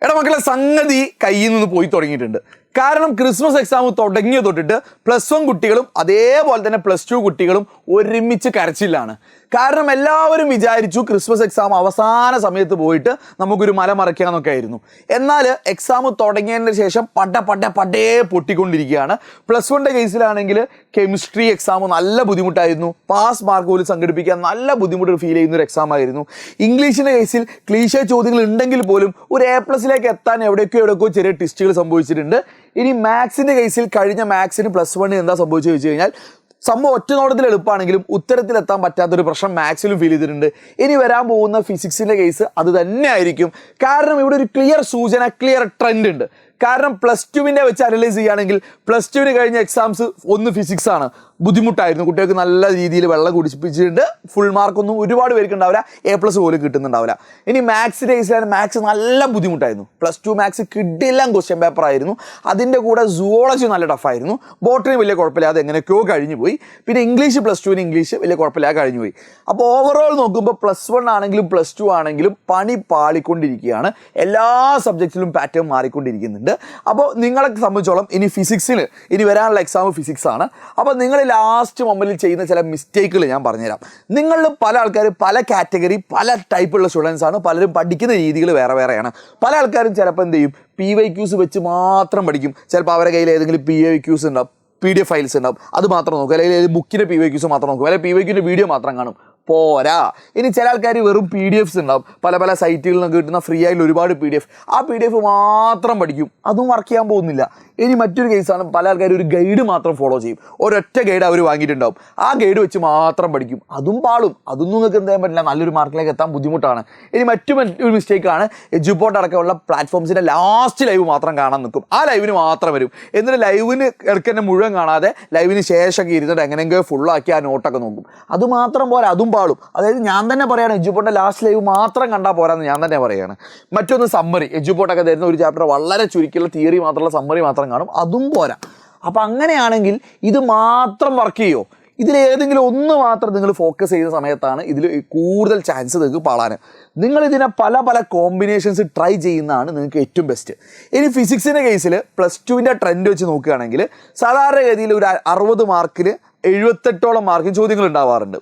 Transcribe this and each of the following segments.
എടാ മക്കളെ, സംഗതി കയ്യിൽ നിന്ന് പോയി തുടങ്ങിയിട്ടുണ്ട്. കാരണം ക്രിസ്മസ് എക്സാം തുടങ്ങിയ തൊട്ടിട്ട് +1 കുട്ടികളും അതേപോലെ തന്നെ +2 കുട്ടികളും ഒരുമിച്ച് കരച്ചിലാണ്. കാരണം എല്ലാവരും വിചാരിച്ചു ക്രിസ്മസ് എക്സാം അവസാന സമയത്ത് പോയിട്ട് നമുക്കൊരു മല മറിക്കാന്നൊക്കെ ആയിരുന്നു. എന്നാൽ എക്സാം തുടങ്ങിയതിന് ശേഷം പടേ പൊട്ടിക്കൊണ്ടിരിക്കുകയാണ്. +1ൻ്റെ കേസിലാണെങ്കിൽ കെമിസ്ട്രി എക്സാം നല്ല ബുദ്ധിമുട്ടായിരുന്നു. പാസ് മാർക്ക് പോലും സംഘടിപ്പിക്കാൻ നല്ല ബുദ്ധിമുട്ട് ഫീൽ ചെയ്യുന്ന ഒരു എക്സാം ആയിരുന്നു. ഇംഗ്ലീഷിൻ്റെ കേസിൽ ക്ലീഷേ ചോദ്യങ്ങൾ ഉണ്ടെങ്കിൽ പോലും ഒരു A+ലേക്ക് എത്താൻ എവിടേക്കോ ചെറിയ ട്വിസ്റ്റുകൾ സംഭവിച്ചിട്ടുണ്ട്. ഇനി മാത്സിൻ്റെ കേസിൽ കഴിഞ്ഞ മാത്സിന് +1 എന്താ സംഭവിച്ചു വെച്ച് കഴിഞ്ഞാൽ സംഭവം ഒറ്റ നോട്ടത്തിൽ എളുപ്പമാണെങ്കിലും ഉത്തരത്തിലെത്താൻ പറ്റാത്തൊരു പ്രശ്നം മാത്സിലും ഫീൽ ചെയ്തിട്ടുണ്ട്. ഇനി വരാൻ പോകുന്ന ഫിസിക്സിൻ്റെ കേസ് അത് തന്നെ ആയിരിക്കും. കാരണം ഇവിടെ ഒരു ക്ലിയർ സൂചന, ക്ലിയർ ട്രെൻഡ് ഉണ്ട്. കാരണം +2വിൻ്റെ വെച്ച് അനലൈസ് ചെയ്യുകയാണെങ്കിൽ +2വിന് കഴിഞ്ഞ എക്സാംസ് ഒന്ന് ഫിസിക്സ് ആണ്, ബുദ്ധിമുട്ടായിരുന്നു. കുട്ടികൾക്ക് നല്ല രീതിയിൽ വെള്ളം കുടിപ്പിച്ചിട്ടുണ്ട്. ഫുൾ മാർക്കൊന്നും ഒരുപാട് പേർക്ക് ഉണ്ടാവില്ല, A+ പോലും കിട്ടുന്നുണ്ടാവില്ല. ഇനി മാത്സിൻ്റെ കേസിലാണ് മാത്സ് നല്ല ബുദ്ധിമുട്ടായിരുന്നു. +2 മാത്സ് കിടിലൻ ക്വസ്റ്റ്യൻ പേപ്പർ ആയിരുന്നു. അതിൻ്റെ കൂടെ സുവോളജി നല്ല ടഫായിരുന്നു. ബോട്ടണി വലിയ കുഴപ്പമില്ലാതെ എങ്ങനെയൊക്കെയോ കഴിഞ്ഞു പോയി. പിന്നെ ഇംഗ്ലീഷ് +2വിന് ഇംഗ്ലീഷ് വലിയ കുഴപ്പമില്ലാതെ കഴിഞ്ഞു പോയി. അപ്പോൾ ഓവറോൾ നോക്കുമ്പോൾ +1 ആണെങ്കിലും +2 ആണെങ്കിലും പണി പാളിക്കൊണ്ടിരിക്കുകയാണ്. എല്ലാ സബ്ജക്റ്റിലും പാറ്റേൺ മാറിക്കൊണ്ടിരിക്കുന്നുണ്ട്. അപ്പോൾ നിങ്ങളെ സംബന്ധിച്ചോളം ഇനി ഫിസിക്സിന് ഇനി വരാനുള്ള എക്സാം ഫിസിക്സ് ആണ്. അപ്പോൾ നിങ്ങൾ ലാസ്റ്റ് മൊമെന്റിൽ ചെയ്യുന്ന ചില മിസ്റ്റേക്കുകൾ ഞാൻ പറഞ്ഞുതരാം. നിങ്ങളിൽ പല ആൾക്കാർ പല കാറ്റഗറി പല ടൈപ്പുള്ള സ്റ്റുഡൻസ് ആണ്. പലരും പഠിക്കുന്ന രീതികൾ വേറെയാണ്. പല ആൾക്കാരും ചിലപ്പോൾ എന്ത് ചെയ്യും, PYQs വെച്ച് മാത്രം പഠിക്കും. ചിലപ്പോൾ അവരുടെ കയ്യിൽ ഏതെങ്കിലും PYQs ഉണ്ടാവും, PDF ഫയൽസ് ഉണ്ടാവും, അത് മാത്രം നോക്കും. അല്ലെങ്കിൽ ബുക്കിൻ്റെ PYQs മാത്രം നോക്കും, അല്ലെങ്കിൽ PYQൻ്റെ വീഡിയോ മാത്രം കാണും. പോരാ. ഇനി ചില ആൾക്കാർ വെറും PDFs ഉണ്ടാവും. പല സൈറ്റുകളിൽ നിന്നൊക്കെ കിട്ടുന്ന ഫ്രീ ആയിട്ട് ഒരുപാട് PDF, ആ PDF മാത്രം പഠിക്കും. അതും വർക്ക് ചെയ്യാൻ പോകുന്നില്ല. ഇനി മറ്റൊരു കേസാണ്, പല ആൾക്കാർ ഒരു ഗൈഡ് മാത്രം ഫോളോ ചെയ്യും. ഒരൊറ്റ ഗൈഡ് അവർ വാങ്ങിയിട്ടുണ്ടാവും, ആ ഗൈഡ് വെച്ച് മാത്രം പഠിക്കും. അതും പാളും. അതൊന്നും നിങ്ങൾക്ക് എന്ത് ചെയ്യാൻ പറ്റില്ല, നല്ലൊരു മാർക്കിലേക്ക് എത്താൻ ബുദ്ധിമുട്ടാണ്. ഇനി മറ്റൊരു മിസ്റ്റേക്കാണ്, എഡ്യൂപോർട്ട് അടക്കമുള്ള പ്ലാറ്റ്ഫോംസിൻ്റെ ലാസ്റ്റ് ലൈവ് മാത്രം കാണാൻ നിൽക്കും. ആ ലൈവിന് മാത്രം വരും. എന്നിട്ട് ലൈവിന് ഇടയ്ക്ക് മുഴുവൻ കാണാതെ ലൈവിന് ശേഷമൊക്കെ ഇരുന്നിട്ട് എങ്ങനെയെങ്കിലും ഫുള്ളാക്കി ആ നോട്ടൊക്കെ നോക്കും. അത് മാത്രം പോരാ, അതും പാളും. അതായത് ഞാൻ തന്നെ പറയുകയാണ്, എഡ്യൂപോർട്ടിൻ്റെ ലാസ്റ്റ് ലൈവ് മാത്രം കണ്ടാൽ പോരാന്ന് ഞാൻ തന്നെ പറയുകയാണ്. മറ്റൊന്ന് സമ്മറി, എഡ്യൂപോർട്ടൊക്കെ തരുന്ന ഒരു ചാപ്റ്റർ വളരെ ചുരുക്കിയുള്ള തിയറി മാത്രമുള്ള സമ്മറി മാത്രം കാണും, അതും പോരാ. അപ്പം അങ്ങനെയാണെങ്കിൽ ഇത് മാത്രം വർക്ക് ചെയ്യുമോ? ഇതിലേതെങ്കിലും ഒന്ന് മാത്രം നിങ്ങൾ ഫോക്കസ് ചെയ്യുന്ന സമയത്താണ് ഇതിൽ കൂടുതൽ ചാൻസ് നിങ്ങൾക്ക് പാളാൻ. നിങ്ങളിതിനെ പല കോമ്പിനേഷൻസ് ട്രൈ ചെയ്യുന്നതാണ് നിങ്ങൾക്ക് ഏറ്റവും ബെസ്റ്റ്. ഇനി ഫിസിക്സിൻ്റെ കേസിൽ +2വിൻ്റെ ട്രെൻഡ് വെച്ച് നോക്കുകയാണെങ്കിൽ സാധാരണഗതിയിൽ ഒരു 60 മാർക്കിന് 78ഓളം മാർക്കിന് ചോദ്യങ്ങൾ ഉണ്ടാവാറുണ്ട്.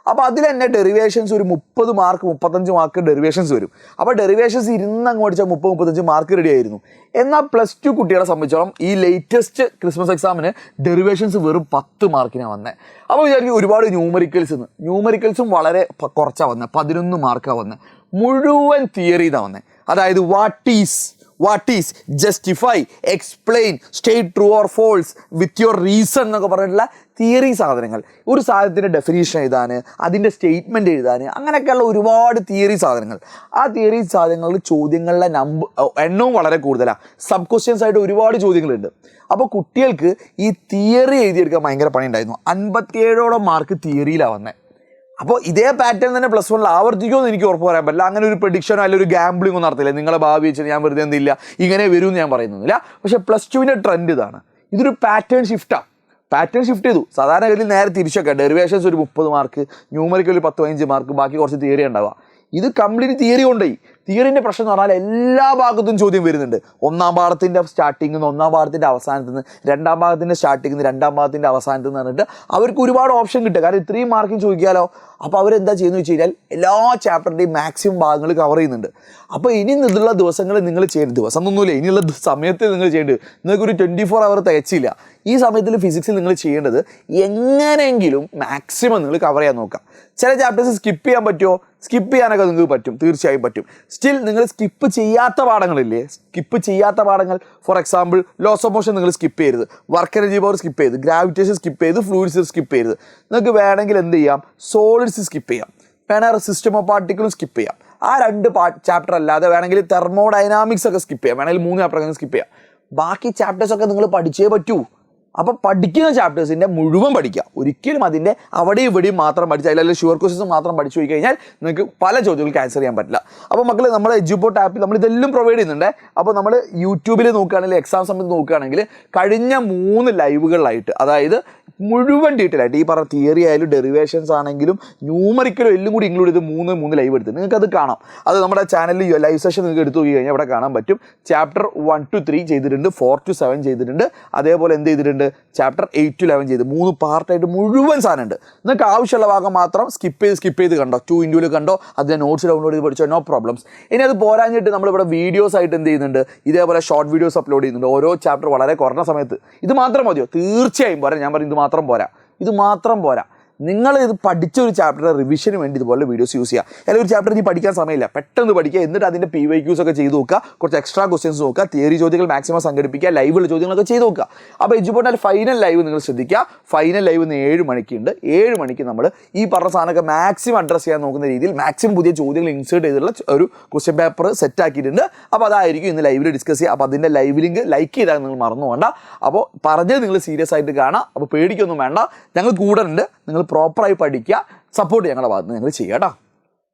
അപ്പോൾ അതിൽ തന്നെ ഡെറിവേഷൻസ് ഒരു 30 മാർക്ക് 35 മാർക്ക് ഡെറിവേഷൻസ് വരും. അപ്പോൾ ഡെറിവേഷൻസ് അങ്ങോട്ട് 30-35 മാർക്ക് റെഡി ആയിരുന്നു. എന്നാൽ +2 കുട്ടികളെ സംബന്ധിച്ചോളം ഈ ലേറ്റസ്റ്റ് ക്രിസ്മസ് എക്സാമിന് ഡെറിവേഷൻസ് വെറും 10 മാർക്കിനാണ് വന്നത്. അപ്പോൾ വിചാരിക്കും ഒരുപാട് ന്യൂമറിക്കൽസും വളരെ കുറച്ചാണ് വന്നത്, 11 മാർക്കാണ് വന്നത്. മുഴുവൻ തിയറി ഇതാണ് വന്നത്. അതായത് what is justify, explain, state true or false with your reason എന്നൊക്കെ പറഞ്ഞിട്ടുള്ള തിയറി സാധനങ്ങൾ. ഒരു സാധനത്തിൻ്റെ ഡെഫിനേഷൻ എഴുതാൻ, അതിൻ്റെ സ്റ്റേറ്റ്മെൻറ്റ് എഴുതാൻ, അങ്ങനെയൊക്കെയുള്ള ഒരുപാട് തിയറി സാധനങ്ങൾ. ആ തിയറി സാധനങ്ങളിൽ ചോദ്യങ്ങളുടെ എണ്ണവും വളരെ കൂടുതലാണ്. സബ് ക്വസ്റ്റ്യൻസ് ആയിട്ട് ഒരുപാട് ചോദ്യങ്ങളുണ്ട്. അപ്പോൾ കുട്ടികൾക്ക് ഈ തിയറി എഴുതിയെടുക്കാൻ ഭയങ്കര പണി ഉണ്ടായിരുന്നു. 57ഓളം മാർക്ക് തിയറിയിലാണ് വന്നത്. അപ്പോൾ ഇതേ പാറ്റേൺ തന്നെ +1 ആവർത്തിക്കുമെന്ന് എനിക്ക് ഉറപ്പ് പറയാൻ പറ്റില്ല. അങ്ങനെ ഒരു പ്രഡിക്ഷനോ അല്ലെങ്കിൽ ഒരു ഗാംബ്ലിംഗ് ഒന്നും നടത്തില്ല. നിങ്ങളെ ഭാവി വെച്ച് ഞാൻ വെറുതെ എന്തില്ല ഇങ്ങനെ വരുമെന്ന് ഞാൻ പറയുന്നില്ല. പക്ഷേ +2വിൻ്റെ ട്രെൻഡ് ഇതാണ്. ഇതൊരു പാറ്റേൺ ഷിഫ്റ്റ് ചെയ്തു. സാധാരണഗതിയിൽ നേരെ തിരിച്ചൊക്കെ ഡെറിവേഷൻസ് ഒരു 30 മാർക്ക്, ന്യൂമറിക്കൽ ഒരു 10-15 മാർക്ക്, ബാക്കി കുറച്ച് തിയറി ഉണ്ടാവുക. ഇത് കംപ്ലീറ്റ് തിയറി കൊണ്ടുപോയി. തിയറിൻ്റെ പ്രശ്നം എന്ന് പറഞ്ഞാൽ എല്ലാ ഭാഗത്തും ചോദ്യം വരുന്നുണ്ട്. 1-ാം പാഠത്തിൻ്റെ സ്റ്റാർട്ടിങ്ങിൽ നിന്ന്, 1-ാം പാഠത്തിൻ്റെ അവസാനത്തിൽ നിന്ന്, 2-ാം ഭാഗത്തിൻ്റെ സ്റ്റാർട്ടിങ്ങിൽ നിന്ന്, 2-ാം ഭാഗത്തിൻ്റെ അവസാനത്തിൽ നിന്ന് പറഞ്ഞിട്ട് അവർക്ക് ഒരുപാട് ഓപ്ഷൻ കിട്ടുക. കാരണം ഇത്രയും മാർക്കിന് ചോദിക്കാമല്ലോ. അപ്പോൾ അവരെന്താ ചെയ്യുന്നത് വെച്ച് കഴിഞ്ഞാൽ എല്ലാ ചാപ്റ്ററിൻ്റെയും മാക്സിമം ഭാഗങ്ങൾ കവർ ചെയ്യുന്നുണ്ട്. അപ്പോൾ ഇനി നിന്നുള്ള ദിവസങ്ങൾ നിങ്ങൾ ചെയ്യേണ്ടത്, ദിവസം ഒന്നുമില്ല, ഇനിയുള്ള സമയത്ത് നിങ്ങൾ ചെയ്യേണ്ടത്, നിങ്ങൾക്കൊരു 24 അവർ തികച്ചില്ല. ഈ സമയത്തിൽ ഫിസിക്സിൽ നിങ്ങൾ ചെയ്യേണ്ടത് എങ്ങനെയെങ്കിലും മാക്സിമം നിങ്ങൾ കവർ ചെയ്യാൻ നോക്കുക. ചില ചാപ്റ്റേഴ്സ് സ്കിപ്പ് ചെയ്യാൻ പറ്റുമോ? സ്കിപ്പ് ചെയ്യാനൊക്കെ നിങ്ങൾക്ക് പറ്റും, തീർച്ചയായും പറ്റും. സ്റ്റിൽ നിങ്ങൾ സ്കിപ്പ് ചെയ്യാത്ത പാഠങ്ങളില്ലേ, for example loss of motion നിങ്ങൾ സ്കിപ്പ് ചെയ്യരുത്, വർക്ക് എനർജി പവർ സ്കിപ്പ് ചെയ്ത്, ഗ്രാവിറ്റേഷൻ സ്കിപ്പ് ചെയ്ത്, ഫ്ലൂയിഡ്സ് സ്കിപ്പ് ചെയ്ത്. നിങ്ങൾക്ക് വേണമെങ്കിൽ എന്ത് ചെയ്യാം, സോളിഡ്സ് സ്കിപ്പ് ചെയ്യാം, വേണമെങ്കിൽ സിസ്റ്റം ഓഫ് പാർട്ടിക്കിളും സ്കിപ്പ് ചെയ്യാം. ആ 2 ചാപ്റ്റർ അല്ലാതെ വേണമെങ്കിൽ തെർമോഡൈനാമിക്സ് ഒക്കെ സ്കിപ്പ് ചെയ്യാം, വേണമെങ്കിൽ 3 ചാപ്റ്റർ സ്കിപ്പ് ചെയ്യാം. ബാക്കി ചാപ്റ്റേഴ്സൊക്കെ നിങ്ങൾ പഠിച്ചേ പറ്റൂ. അപ്പോൾ പഠിക്കുന്ന ചാപ്റ്റേഴ്സിൻ്റെ മുഴുവൻ പഠിക്കുക. ഒരിക്കലും അതിൻ്റെ അവിടെയും ഇവിടെയും മാത്രം പഠിച്ചാൽ, അല്ലെങ്കിൽ ഷുവർ ക്വസ്റ്റ്യൻസ് മാത്രം പഠിച്ചു പോയി കഴിഞ്ഞാൽ നിങ്ങൾക്ക് പല ചോദ്യങ്ങൾക്ക് ആൻസർ ചെയ്യാൻ പറ്റില്ല. അപ്പോൾ മക്കൾ, നമ്മുടെ എഡ്യൂപോർട്ട് ആപ്പിൽ നമ്മൾ ഇതെല്ലാം പ്രൊവൈഡ് ചെയ്യുന്നുണ്ട്. അപ്പോൾ നമ്മൾ യൂട്യൂബിൽ നോക്കുകയാണെങ്കിൽ, എക്സാം സമയത്ത് നോക്കുകയാണെങ്കിൽ കഴിഞ്ഞ 3 ലൈവുകളിലായിട്ട്, അതായത് മുഴുവൻ ഡീറ്റെയിൽ ആയിട്ട് ഈ പറഞ്ഞ തിയറി ആയാലും ഡെറിവേഷൻസ് ആണെങ്കിലും ന്യൂമറിക്കലും എല്ലാം കൂടി ഇൻക്ലൂഡ് ചെയ്ത് മൂന്ന് ലൈവ് എടുത്ത് നിങ്ങൾക്ക് അത് കാണാം. അത് നമ്മുടെ ചാനലിൽ ലൈവ് സെഷൻ നിങ്ങൾക്ക് എടുത്തു നോക്കി കഴിഞ്ഞാൽ അവിടെ കാണാൻ പറ്റും. ചാപ്റ്റർ 1 to 3 ചെയ്തിട്ടുണ്ട്, 4 to 7 ചെയ്തിട്ടുണ്ട്, അതേപോലെ എന്ത് ചെയ്തിട്ടുണ്ട്, ചാപ്റ്റർ 8 to 11 ചെയ്ത് 3 പാർട്ടായിട്ട് മുഴുവൻ സാധനം ഉണ്ട്. നിങ്ങൾക്ക് ആവശ്യമുള്ള ഭാഗം മാത്രം സ്കിപ്പ് ചെയ്ത് കണ്ടോ, 2x2 കണ്ടോ, അതിൻ്റെ നോട്ട്സ് ഡൗൺലോഡ് ചെയ്ത് പഠിച്ചോ, നോ പ്രോബ്ലംസ്. ഇനി അത് പോരാഞ്ഞിട്ട് നമ്മളിവിടെ വീഡിയോസ് ആയിട്ട് എന്ത് ചെയ്യുന്നുണ്ട്, ഇതേപോലെ ഷോർട്ട് വീഡിയോസ് അപ്ലോഡ് ചെയ്യുന്നുണ്ട്. ഓരോ ചാപ്റ്റർ വളരെ കുറഞ്ഞ സമയത്ത്. ഇത് മാത്രം മതിയോ? തീർച്ചയായും പോരാ. ഞാൻ പറയും ഇത് മാത്രം പോരാ. നിങ്ങൾ ഇത് പഠിച്ച ഒരു ചാപ്റ്റർ റിവിഷന് വേണ്ടി ഇതുപോലെ വീഡിയോസ് യൂസ് ചെയ്യുക. അല്ലെങ്കിൽ ഒരു ചാപ്റ്റർ നീ പഠിക്കാൻ സമയമില്ല, പെട്ടെന്ന് പഠിക്കുക. എന്നിട്ട് അതിൻ്റെ PYQs ഒക്കെ ചെയ്ത് നോക്കുക, കുറച്ച് എക്സ്ട്രാ ക്വസ്റ്റ്യൻസ് നോക്കുക, തിയറി ചോദ്യങ്ങൾ മാക്സിമം സംഘടിപ്പിക്കുക, ലൈവുള്ള ചോദ്യങ്ങളൊക്കെ ചെയ്ത് നോക്കുക. അപ്പോൾ എഡ്യൂപോർട്ടൽ ഫൈനൽ ലൈവ് നിങ്ങൾ ശ്രദ്ധിക്കുക. ഫൈനൽ ലൈവ് ഇന്ന് 7 മണിക്കുണ്ട്. 7 മണിക്ക് നമ്മൾ ഈ പറഞ്ഞ സാധനമൊക്കെ മാക്സിമം അഡ്രസ്സ് ചെയ്യാൻ നോക്കുന്ന രീതിയിൽ മാക്സിമം പുതിയ ചോദ്യങ്ങൾ ഇൻസേർട്ട് ചെയ്തിട്ടുള്ള ഒരു ക്വസ്റ്റ്യൻ പേപ്പർ സെറ്റ് ആക്കിയിട്ടുണ്ട്. അപ്പോൾ അതായിരിക്കും ഇന്ന് ലൈവിൽ ഡിസ്കസ് ചെയ്യുക. അപ്പോൾ അതിൻ്റെ ലൈവ് ലിങ്ക് ലൈക്ക് ചെയ്താൽ നിങ്ങൾ മറന്നു വേണ്ട. അപ്പോൾ പറഞ്ഞത് നിങ്ങൾ സീരിയസ് ആയിട്ട് കാണാം. അപ്പോൾ പേടിക്കൊന്നും വേണ്ട, ഞങ്ങൾ കൂടെ ഉണ്ട്. നിങ്ങൾ പ്രോപ്പറായി പഠിക്കുക, സപ്പോർട്ട് ഞങ്ങളുടെ ഭാഗത്ത് നിന്ന് നിങ്ങൾ ചെയ്യാം കേട്ടോ.